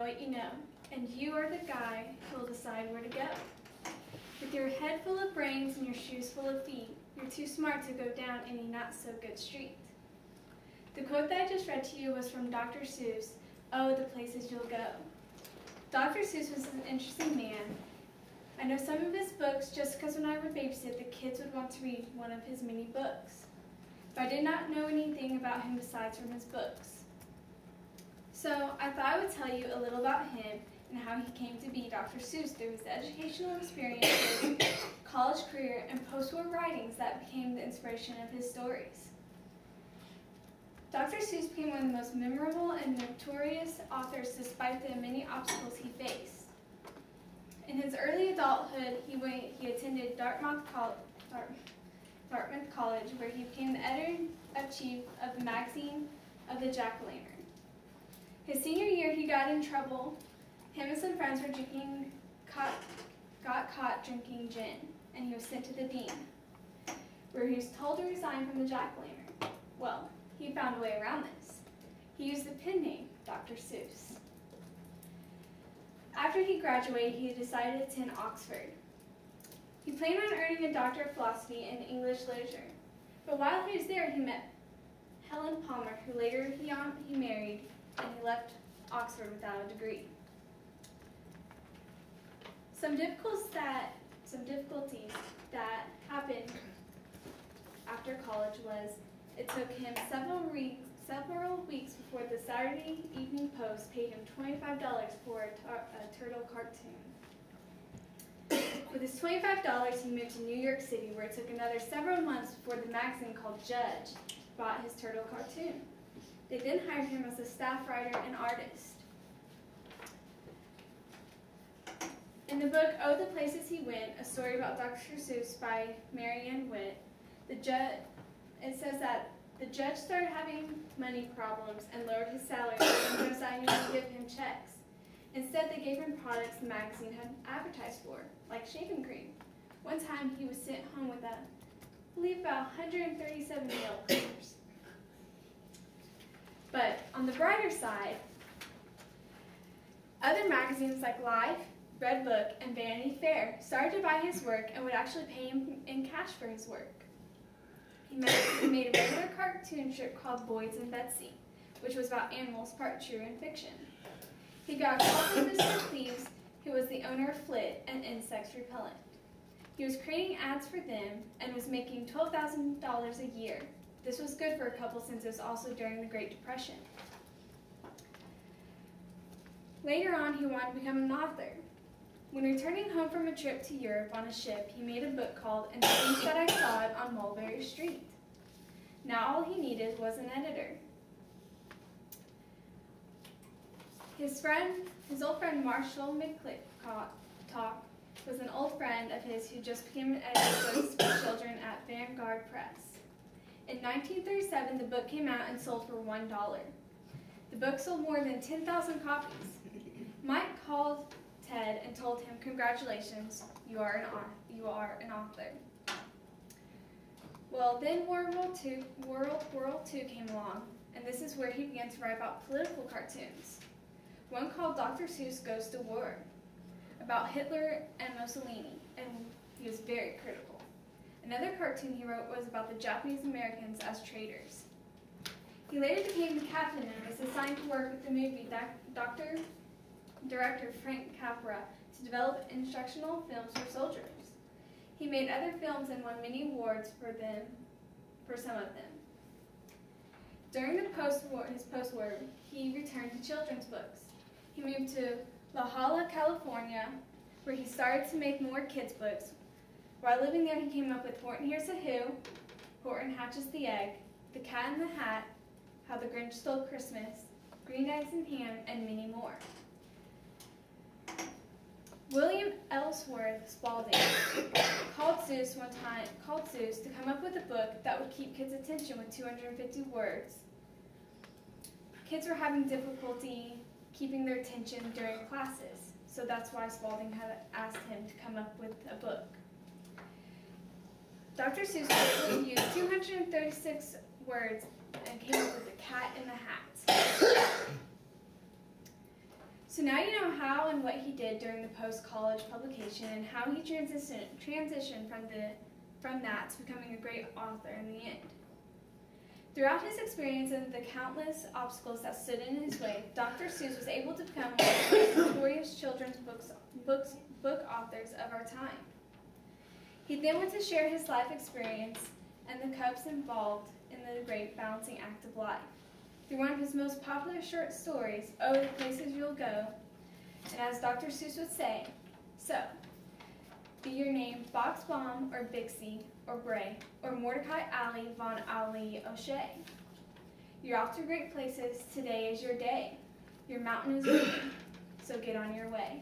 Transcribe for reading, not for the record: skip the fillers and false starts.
what you know, and you are the guy who will decide where to go. With your head full of brains and your shoes full of feet, you're too smart to go down any not-so-good street. The quote that I just read to you was from Dr. Seuss, "Oh, the places you'll go." Dr. Seuss was an interesting man. I know some of his books just because when I would babysit, the kids would want to read one of his many books. But I did not know anything about him besides from his books. So I thought I would tell you a little about him and how he came to be Dr. Seuss through his educational experiences, college career, and post-war writings that became the inspiration of his stories. Dr. Seuss became one of the most memorable and notorious authors despite the many obstacles he faced. In his early adulthood, he attended Dartmouth College, where he became the editor-in-chief of the magazine of the Jack-o'-lantern. His senior year, he got in trouble. Him and some friends got caught drinking gin, and he was sent to the dean, where he was told to resign from the Jack-o'-lantern. Well, he found a way around this. He used the pen name Dr. Seuss. After he graduated, he decided to attend Oxford. He planned on earning a Doctor of Philosophy in English literature, but while he was there, he met Helen Palmer, who later he married, and he left Oxford without a degree. Some difficulties that happened after college was it took him several weeks before the Saturday Evening Post paid him $25 for a turtle cartoon. With his $25, he moved to New York City, where it took another several months before the magazine called Judge bought his turtle cartoon. They then hired him as a staff writer and artist. In the book Oh, the Places He Went, a story about Dr. Seuss by Marianne Witt, it says that the judge started having money problems and lowered his salary and decided to give him checks. Instead, they gave him products the magazine had advertised for, like shaving cream. One time, he was sent home with I believe about 137 nail clippers. But on the brighter side, other magazines like Life, Red Book, and Vanity Fair started to buy his work and would actually pay him in cash for his work. He made a regular cartoon strip called Boys and Betsy, which was about animals, part true and fiction. He got a call from Mr. Cleves, who was the owner of Flit, an insect repellent. He was creating ads for them and was making $12,000 a year. This was good for a couple since it was also during the Great Depression. Later on, he wanted to become an author. When returning home from a trip to Europe on a ship, he made a book called And the Things That I Saw It on Mulberry Street. Now all he needed was an editor. His old friend Marshall McClintock was an old friend of his who just became an editor of books for children at Vanguard Press. In 1937, the book came out and sold for $1. The book sold more than 10,000 copies. Mike called Ted and told him, "Congratulations, you are an author." Well, then World War II came along, and this is where he began to write about political cartoons. One called Dr. Seuss Goes to War, about Hitler and Mussolini, and he was very critical. Another cartoon he wrote was about the Japanese Americans as traitors. He later became the captain and was assigned to work with the movie director Frank Capra to develop instructional films for soldiers. He made other films and won many awards for some of them. During his post-war, he returned to children's books. He moved to La Jolla, California, where he started to make more kids' books. While living there, he came up with Horton Hears a Who, Horton Hatches the Egg, The Cat in the Hat, How the Grinch Stole Christmas, Green Eggs and Ham, and many more. William Ellsworth Spalding called Seuss to come up with a book that would keep kids' attention with 250 words. Kids were having difficulty keeping their attention during classes, so that's why Spalding had asked him to come up with a book. Dr. Seuss quickly used 236 words and came up with The Cat in the Hat. So now you know how and what he did during the post-college publication and how he transitioned from that to becoming a great author in the end. Throughout his experience and the countless obstacles that stood in his way, Dr. Seuss was able to become one of the most notorious children's book authors of our time. He then went to share his life experience and the cups involved in the great balancing act of life. Through one of his most popular short stories, Oh, the Places You'll Go, and as Dr. Seuss would say, so, be your name Box Baum or Bixie or Bray or Mordecai Alley von Ali O'Shea. You're off to great places, today is your day. Your mountain is moving, so get on your way.